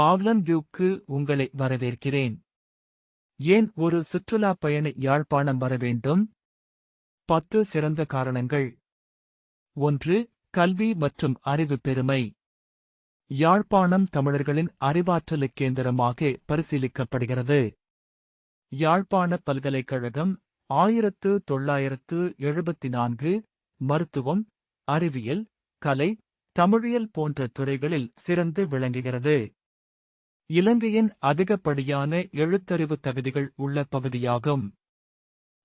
பாவ்லன் வியூக்கு உங்களை வரவேற்கிறேன். ஏன் ஒரு சுற்றுலாப் பயணி யாழ்ப்பாணம் வர வேண்டும்? 10 சிறந்த காரணங்கள். 1. கல்வி மற்றும் அறிவு பெருமை. யாழ்ப்பாணம் தமிழர்களின் அறிவாற்றலுக் கேந்திரமாக பரிசீலிக்கப்படுகிறது. யாழ்ப்பாண பல்கலைக்கழகம் 1974 மருத்துவம், அறிவியல், கலை, தமிழியல் போன்ற துறைகளில் சிறந்து விளங்குகிறது. இலங்கையின் அதிகப்படியான எழுத்தறிவு தகுதிகள் உள்ள பகுதியாகும்.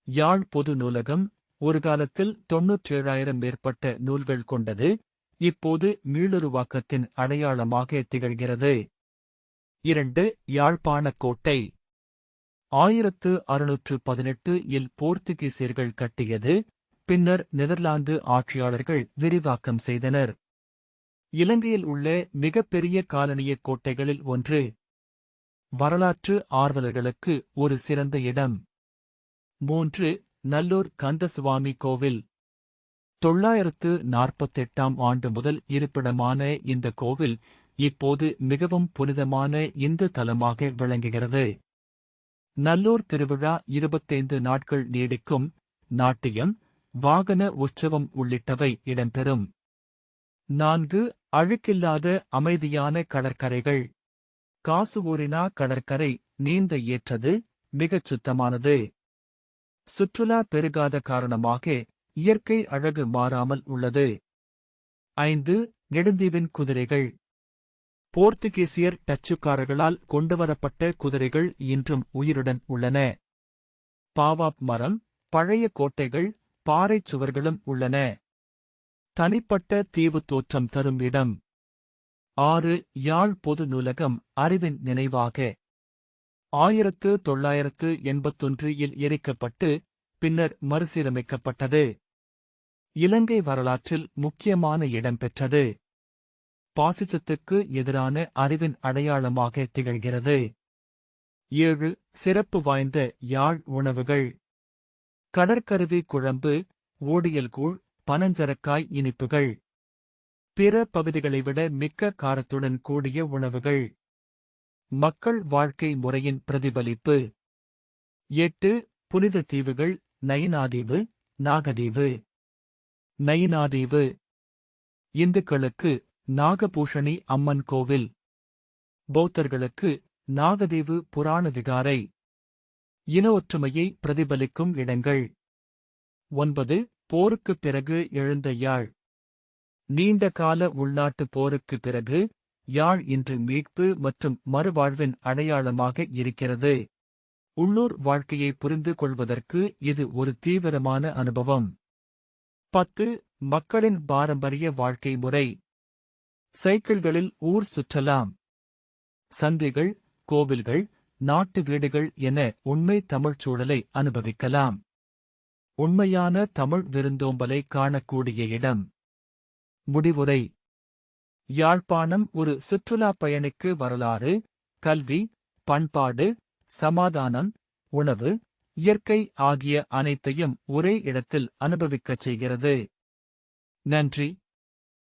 யாழ் பொது நூலகம் ஒரு காலத்தில் 97,000 மேற்பட்ட நூல்கள் கொண்டது. இப்போது மீளுருவாக்கத்தின் அடையாளமாக திகழ்கிறது. 2. யாழ்ப்பாணக் கோட்டை 1618 இல் போர்த்துகீசியர்கள் கட்டியது. பின்னர் நெதர்லாந்து ஆட்சியாளர்கள் விரிவாக்கம் செய்தனர். இலங்கையில் உள்ள மிகப்பெரிய காலனியக் கோட்டைகளில் ஒன்று. வரலாற்று ஆர்வலர்களுக்கு ஒரு சிறந்த இடம். 3. நல்லூர் கந்தசுவாமி கோவில் 948 ஆண்டு முதல் இருப்பிடமான இந்த கோவில் இப்போது மிகவும் புனிதமான இந்து தலமாக விளங்குகிறது. நல்லூர் திருவிழா 25 நாட்கள் நீடிக்கும். நாட்டியம், வாகன உற்சவம் உள்ளிட்டவை இடம்பெறும். 4. அழுக்கில்லாத அமைதியான கடற்கரைகள். காசுவூரினா கடற்கரை நீந்த ஏற்றது, மிகச் சுத்தமானது. சுற்றுலா பெருகாத காரணமாக இயற்கை அழகு மாறாமல் உள்ளது. 5. நெடுந்தீவின் குதிரைகள். போர்த்துகீசியர் டச்சுக்காரர்களால் கொண்டுவரப்பட்ட குதிரைகள் இன்றும் உயிருடன் உள்ளன. பாவாப் மரம், பழைய கோட்டைகள், பாறைச் சுவர்களும் உள்ளன. தனிப்பட்ட தீவு தோற்றம் தரும் இடம். 6. யாழ் பொது நூலகம் அறிவின் நினைவாக 1981 இல் எரிக்கப்பட்டு பின்னர் மறுசீரமைக்கப்பட்டது. இலங்கை வரலாற்றில் முக்கியமான இடம் பெற்றது. பாசிசத்துக்கு எதிரான அறிவின் அடையாளமாக திகழ்கிறது. 7. சிறப்பு வாய்ந்த யாழ் உணவுகள். கடற்கருவி குழம்பு, ஓடியல்கூழ், பனஞ்சரக்காய் இனிப்புகள். பிற பகுதிகளை விட மிக்க காரத்துடன் கூடிய உணவுகள். மக்கள் வாழ்க்கை முறையின் பிரதிபலிப்பு. 8. புனித தீவுகள் நயினாதீவு, நாகதீவு. நயினாதீவு இந்துக்களுக்கு நாகபூஷணி அம்மன் கோவில். பௌத்தர்களுக்கு நாகதீவு புராண விகாரை. இன ஒற்றுமையை பிரதிபலிக்கும் இடங்கள். 9. போருக்குப் பிறகு எழுந்த யாழ். நீண்ட கால உள்நாட்டுப் போருக்குப் பிறகு யாழ் இன்று மீட்பு மற்றும் மறுவாழ்வின் அடையாளமாக இருக்கிறது. உள்ளூர் வாழ்க்கையை புரிந்து கொள்வதற்கு இது ஒரு தீவிரமான அனுபவம். 10. மக்களின் பாரம்பரிய வாழ்க்கை முறை. சைக்கிள்களில் ஊர் சுற்றலாம். சந்தைகள், கோவில்கள், நாட்டு வீடுகள் என உண்மை தமிழ்ச் சூழலை அனுபவிக்கலாம். உண்மையான தமிழ் விருந்தோம்பலை காணக்கூடிய இடம். முடிவுரை. யாழ்ப்பாணம் ஒரு சுற்றுலாப் பயணிக்கு வரலாறு, கல்வி, பண்பாடு, சமாதானம், உணவு, இயற்கை ஆகிய அனைத்தையும் ஒரே இடத்தில் அனுபவிக்கச் செய்கிறது. நன்றி.